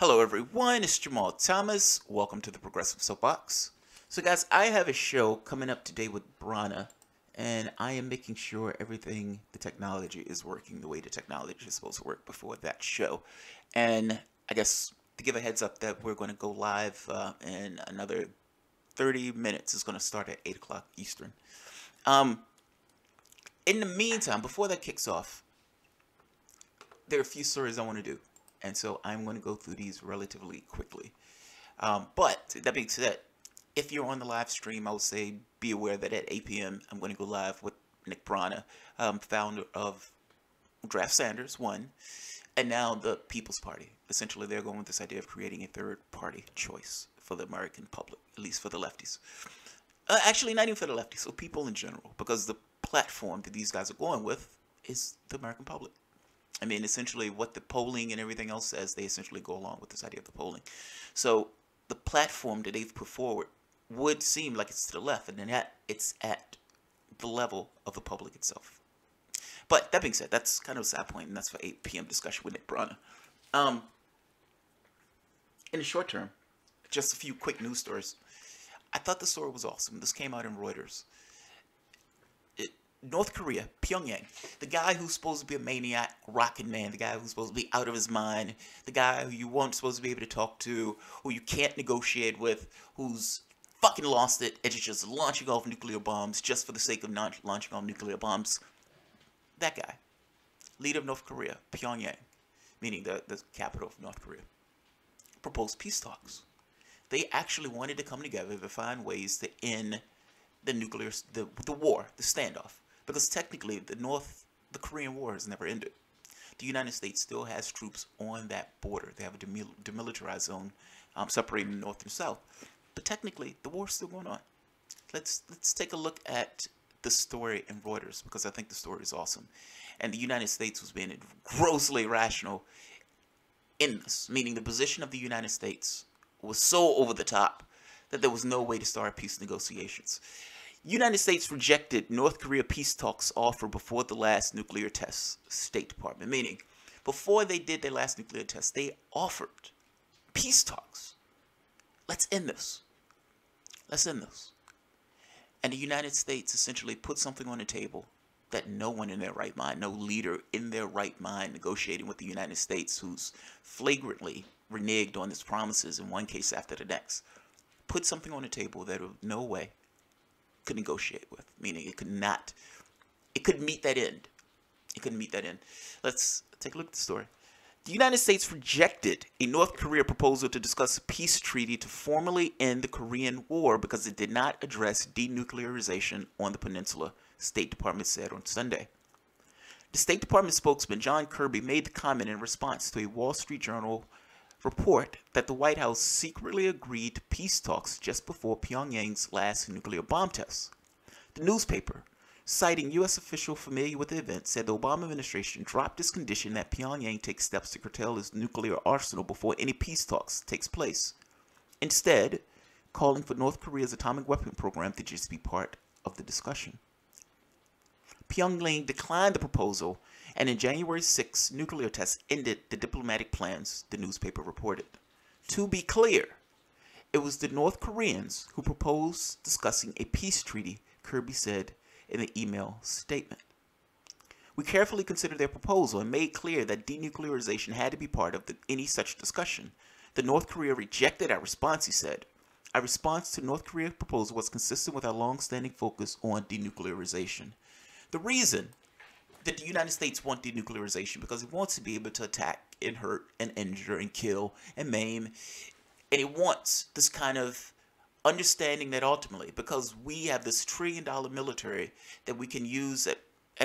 Hello everyone, it's Jamal Thomas. Welcome to the Progressive Soapbox. So guys, I have a show coming up today with Brana, and I am making sure everything, the technology is working the way the technology is supposed to work before that show. And I guess to give a heads up that we're going to go live in another 30 minutes. It's going to start at 8 o'clock Eastern. Um, in the meantime, before that kicks off, there are a few stories I want to do. And so I'm going to go through these relatively quickly. But that being said, if you're on the live stream, I would say be aware that at 8 p.m. I'm going to go live with Nick Brana, founder of Draft Sanders, one, and now the People's Party. Essentially, they're going with this idea of creating a third party choice for the American public, at least for the lefties. Actually, not even for the lefties, so people in general, because the platform that these guys are going with is the American public. I mean, essentially what the polling and everything else says, they essentially go along with this idea of the polling. So the platform that they've put forward would seem like it's to the left, and then it's at the level of the public itself. But that being said, that's kind of a side point, and that's for 8 p.m. discussion with Nick Brana. In the short term, just a few quick news stories. I thought the story was awesome. This came out in Reuters. North Korea, Pyongyang, the guy who's supposed to be a maniac, rocket man, the guy who's supposed to be out of his mind, the guy who you weren't supposed to be able to talk to, who you can't negotiate with, who's fucking lost it, and is just launching off nuclear bombs just for the sake of not launching off nuclear bombs. That guy, leader of North Korea, Pyongyang, meaning the capital of North Korea, proposed peace talks. They actually wanted to come together to find ways to end the war, the standoff. Because technically, the Korean War has never ended. The United States still has troops on that border. They have a demilitarized zone separating the North and South. But technically, the war's still going on. Let's take a look at the story in Reuters, because I think the story is awesome. And the United States was being grossly irrational in this, meaning the position of the United States was so over the top that there was no way to start peace negotiations. United States rejected North Korea peace talks offer before the last nuclear tests, State Department. Meaning, before they did their last nuclear test, they offered peace talks. Let's end this. Let's end this. And the United States essentially put something on the table that no one in their right mind, no leader in their right mind negotiating with the United States, who's flagrantly reneged on its promises in one case after the next, put something on the table that no way could negotiate with, meaning it could meet that end. It couldn't meet that end. Let's take a look at the story. The United States rejected a North Korea proposal to discuss a peace treaty to formally end the Korean War because it did not address denuclearization on the peninsula, State Department said on Sunday. The State Department spokesman John Kirby made the comment in response to a Wall Street Journal report that the White House secretly agreed to peace talks just before Pyongyang's last nuclear bomb tests. The newspaper, citing U.S. officials familiar with the event, said the Obama administration dropped its condition that Pyongyang take steps to curtail its nuclear arsenal before any peace talks takes place, instead calling for North Korea's atomic weapon program to just be part of the discussion. Pyongyang declined the proposal, and in January 6, nuclear tests ended the diplomatic plans, the newspaper reported. To be clear, it was the North Koreans who proposed discussing a peace treaty, Kirby said in the email statement. We carefully considered their proposal and made clear that denuclearization had to be part of any such discussion. The North Korea rejected our response, he said. Our response to North Korea's proposal was consistent with our long-standing focus on denuclearization. The reason that the United States wants denuclearization because it wants to be able to attack and hurt and injure and kill and maim. And it wants this kind of understanding that ultimately, because we have this $1 trillion military that we can use at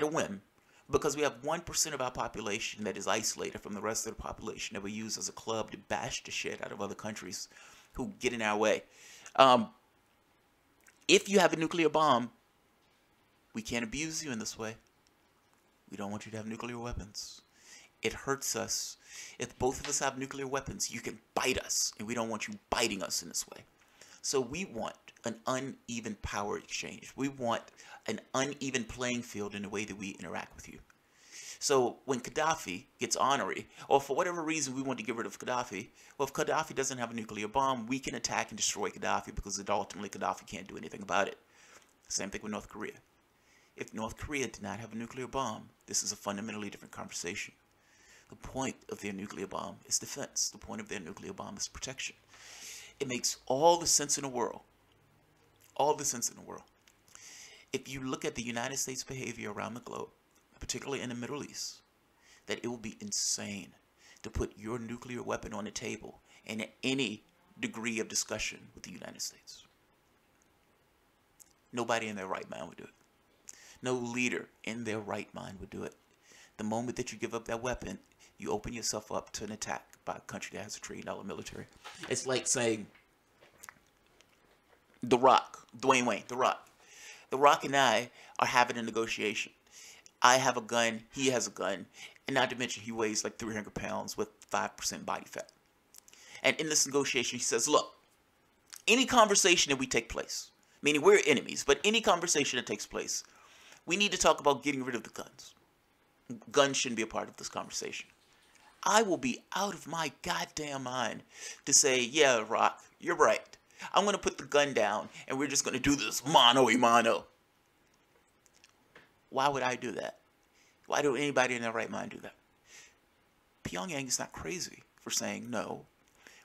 a whim, because we have 1% of our population that is isolated from the rest of the population that we use as a club to bash the shit out of other countries who get in our way. If you have a nuclear bomb, we can't abuse you in this way. We don't want you to have nuclear weapons. It hurts us. If both of us have nuclear weapons, you can bite us, and we don't want you biting us in this way. So we want an uneven power exchange. We want an uneven playing field in the way that we interact with you. So when Gaddafi gets ornery, or for whatever reason we want to get rid of Gaddafi, well, if Gaddafi doesn't have a nuclear bomb, we can attack and destroy Gaddafi because ultimately Gaddafi can't do anything about it. Same thing with North Korea. If North Korea did not have a nuclear bomb, this is a fundamentally different conversation. The point of their nuclear bomb is defense. The point of their nuclear bomb is protection. It makes all the sense in the world. All the sense in the world. If you look at the United States behavior around the globe, particularly in the Middle East, that it will be insane to put your nuclear weapon on the table in any degree of discussion with the United States. Nobody in their right mind would do it. No leader in their right mind would do it. The moment that you give up that weapon, you open yourself up to an attack by a country that has $1 trillion military. It's like saying The Rock, Dwayne Wayne, The Rock. The Rock and I are having a negotiation. I have a gun, he has a gun, and not to mention he weighs like 300 pounds with 5% body fat. And in this negotiation, he says, look, any conversation that we take place, meaning we're enemies, but any conversation that takes place, we need to talk about getting rid of the guns. Guns shouldn't be a part of this conversation. I will be out of my goddamn mind to say, yeah, Rock, you're right. I'm going to put the gun down and we're just going to do this mano a mano. Why would I do that? Why do anybody in their right mind do that? Pyongyang is not crazy for saying no.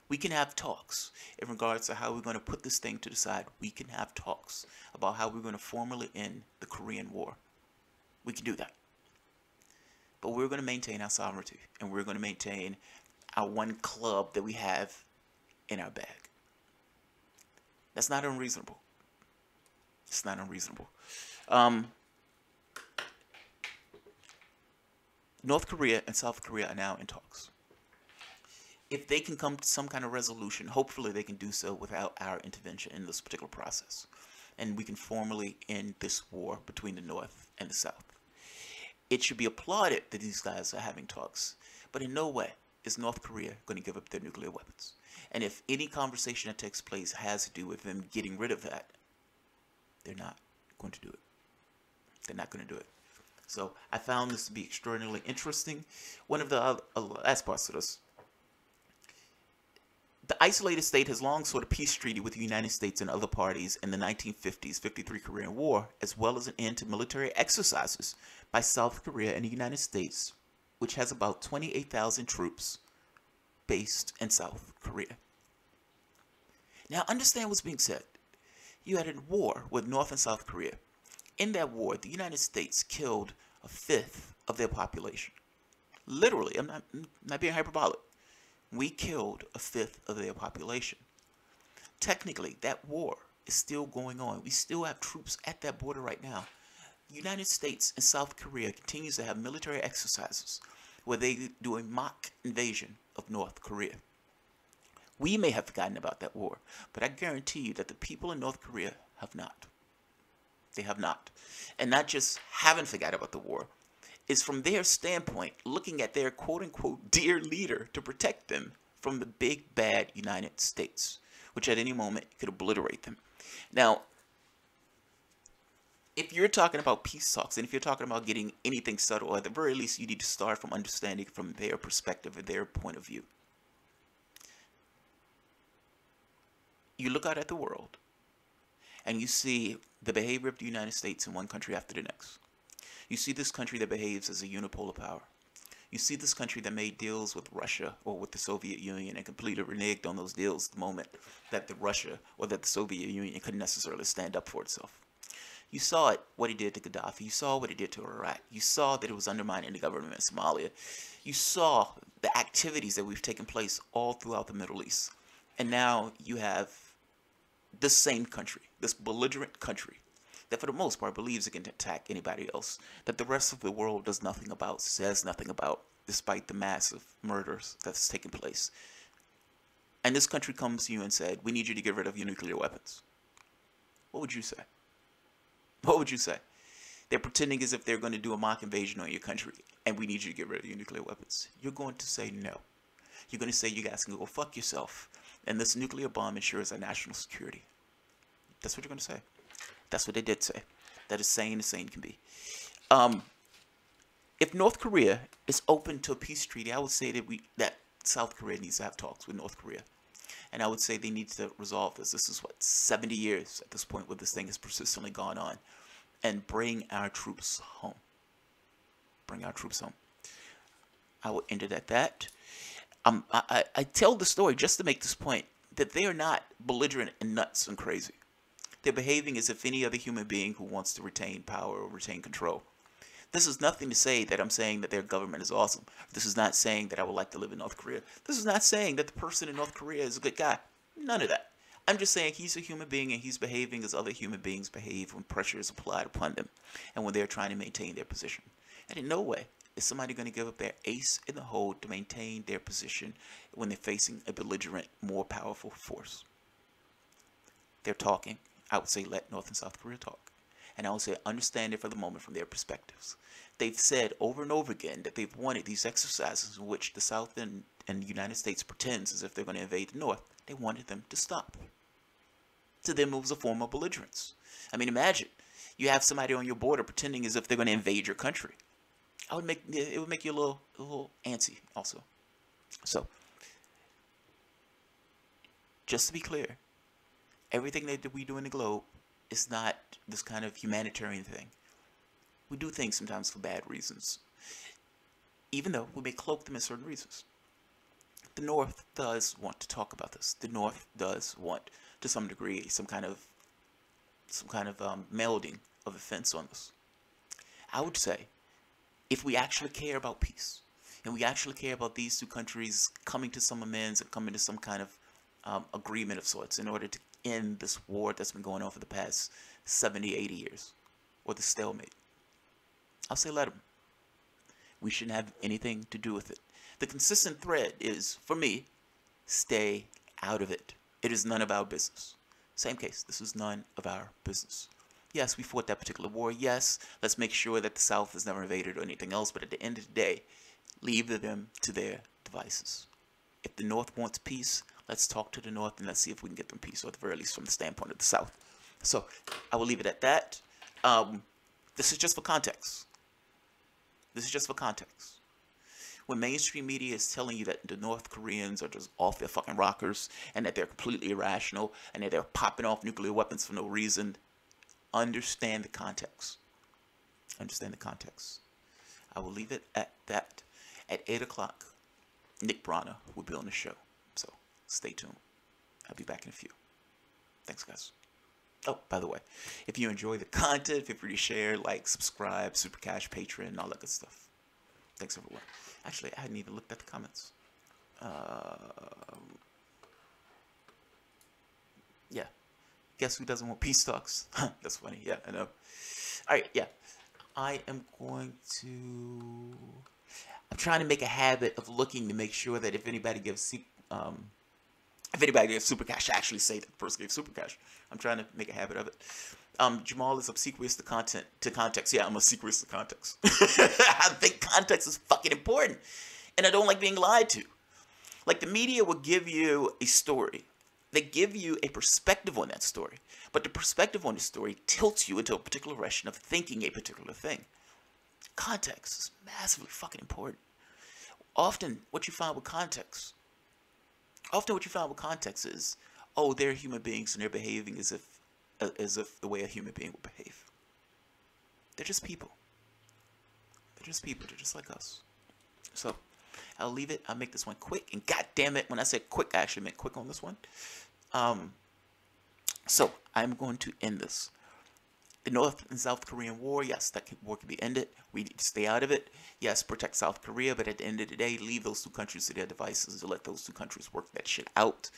We can have talks in regards to how we're going to put this thing to the side. We can have talks about how we're going to formally end the Korean War. We can do that. But we're going to maintain our sovereignty, and we're going to maintain our one club that we have in our bag. That's not unreasonable. It's not unreasonable. North Korea and South Korea are now in talks. If they can come to some kind of resolution, hopefully they can do so without our intervention in this particular process. And we can formally end this war between the North and the South. It should be applauded that these guys are having talks, but in no way is North Korea going to give up their nuclear weapons. And if any conversation that takes place has to do with them getting rid of that, they're not going to do it. They're not going to do it. So I found this to be extraordinarily interesting. One of the last parts of this. The isolated state has long sought a peace treaty with the United States and other parties in the 1950s, 53 Korean War, as well as an end to military exercises by South Korea and the United States, which has about 28,000 troops based in South Korea. Now understand what's being said. You had a war with North and South Korea. In that war, the United States killed a fifth of their population. Literally, I'm not being hyperbolic. We killed a fifth of their population. Technically, that war is still going on. We still have troops at that border right now. The United States and South Korea continues to have military exercises where they do a mock invasion of North Korea. We may have forgotten about that war, but I guarantee you that the people in North Korea have not. They have not. And not just haven't forgotten about the war, is from their standpoint looking at their quote-unquote dear leader to protect them from the big bad United States, which at any moment could obliterate them. Now, if you're talking about peace talks, and if you're talking about getting anything settled, or at the very least you need to start from understanding from their perspective and their point of view. You look out at the world, and you see the behavior of the United States in one country after the next. You see this country that behaves as a unipolar power. You see this country that made deals with Russia or with the Soviet Union and completely reneged on those deals the moment that the Soviet Union couldn't necessarily stand up for itself. You saw it, what it did to Gaddafi. You saw what it did to Iraq. You saw that it was undermining the government in Somalia. You saw the activities that we've taken place all throughout the Middle East. And now you have this same country, this belligerent country, that for the most part believes it can attack anybody else, that the rest of the world does nothing about, says nothing about, despite the massive murders that's taken place. And this country comes to you and said, we need you to get rid of your nuclear weapons. What would you say? What would you say? They're pretending as if they're going to do a mock invasion on your country, and we need you to get rid of your nuclear weapons. You're going to say no. You're going to say you guys can go fuck yourself, and this nuclear bomb ensures our national security. That's what you're going to say. That's what they did say. That is sane as sane can be. If North Korea is open to a peace treaty, I would say that South Korea needs to have talks with North Korea. And I would say they need to resolve this. This is what, 70 years at this point where this thing has persistently gone on. And bring our troops home. Bring our troops home. I will end it at that. I tell the story just to make this point that they are not belligerent and nuts and crazy. They're behaving as if any other human being who wants to retain power or retain control. This is nothing to say that I'm saying that their government is awesome. This is not saying that I would like to live in North Korea. This is not saying that the person in North Korea is a good guy. None of that. I'm just saying he's a human being and he's behaving as other human beings behave when pressure is applied upon them and when they're trying to maintain their position. And in no way is somebody going to give up their ace in the hole to maintain their position when they're facing a belligerent, more powerful force. They're talking. I would say let North and South Korea talk. And I would say understand it for the moment from their perspectives. They've said over and over again that they've wanted these exercises in which the South and the United States pretends as if they're going to invade the North. They wanted them to stop. To them, it was a form of belligerence. I mean, imagine you have somebody on your border pretending as if they're going to invade your country. It would make you a little antsy also. So, just to be clear, everything that we do in the globe is not this kind of humanitarian thing. We do things sometimes for bad reasons, even though we may cloak them as certain reasons. The North does want to talk about this. The North does want, to some degree, some kind of melding of offense on this. I would say, if we actually care about peace, and we actually care about these two countries coming to some amends and coming to some kind of agreement of sorts in order to end this war that's been going on for the past 70, 80 years, or the stalemate, I'll say let them. We shouldn't have anything to do with it. The consistent thread is, for me, stay out of it. It is none of our business. Same case, this is none of our business. Yes, we fought that particular war. Yes, let's make sure that the South is never invaded or anything else. But at the end of the day, leave them to their devices. If the North wants peace, let's talk to the North and let's see if we can get them peace, or at the very least from the standpoint of the South. So I will leave it at that. This is just for context. This is just for context. When mainstream media is telling you that the North Koreans are just off their fucking rockers and that they're completely irrational and that they're popping off nuclear weapons for no reason, understand the context. Understand the context. I will leave it at that. At 8 o'clock, Nick Brana will be on the show. So stay tuned. I'll be back in a few. Thanks, guys. Oh, by the way, if you enjoy the content, feel free to share, like, subscribe, Super Cash, Patreon, all that good stuff. Thanks, everyone. Actually, I hadn't even looked at the comments. Yeah. Guess who doesn't want peace talks? That's funny. Yeah, I know. Alright, yeah. I am going to... I'm trying to make a habit of looking to make sure that if anybody gives Super Cash, I actually say that the person gave Super Cash. I'm trying to make a habit of it. Jamal is obsequious to context. Yeah, I'm obsequious to context. I think context is fucking important. And I don't like being lied to. Like, the media will give you a story. They give you a perspective on that story. But the perspective on the story tilts you into a particular direction of thinking a particular thing. Context is massively fucking important. Often, what you find with context is, oh, they're human beings and they're behaving as if the way a human being would behave. They're just people. They're just people. They're just like us. So, I'll leave it. I'll make this one quick. And god damn it, when I said quick, I actually meant quick on this one. So, I'm going to end this. The North and South Korean war, yes, that war can be ended. We need to stay out of it. Yes, protect South Korea, but at the end of the day, leave those two countries to their devices and let those two countries work that shit out.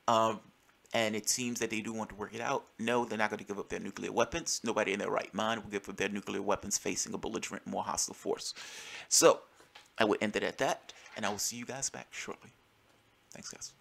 And it seems that they do want to work it out. No, they're not going to give up their nuclear weapons. Nobody in their right mind will give up their nuclear weapons facing a belligerent, more hostile force. So, I will end it at that, and I will see you guys back shortly. Thanks, guys.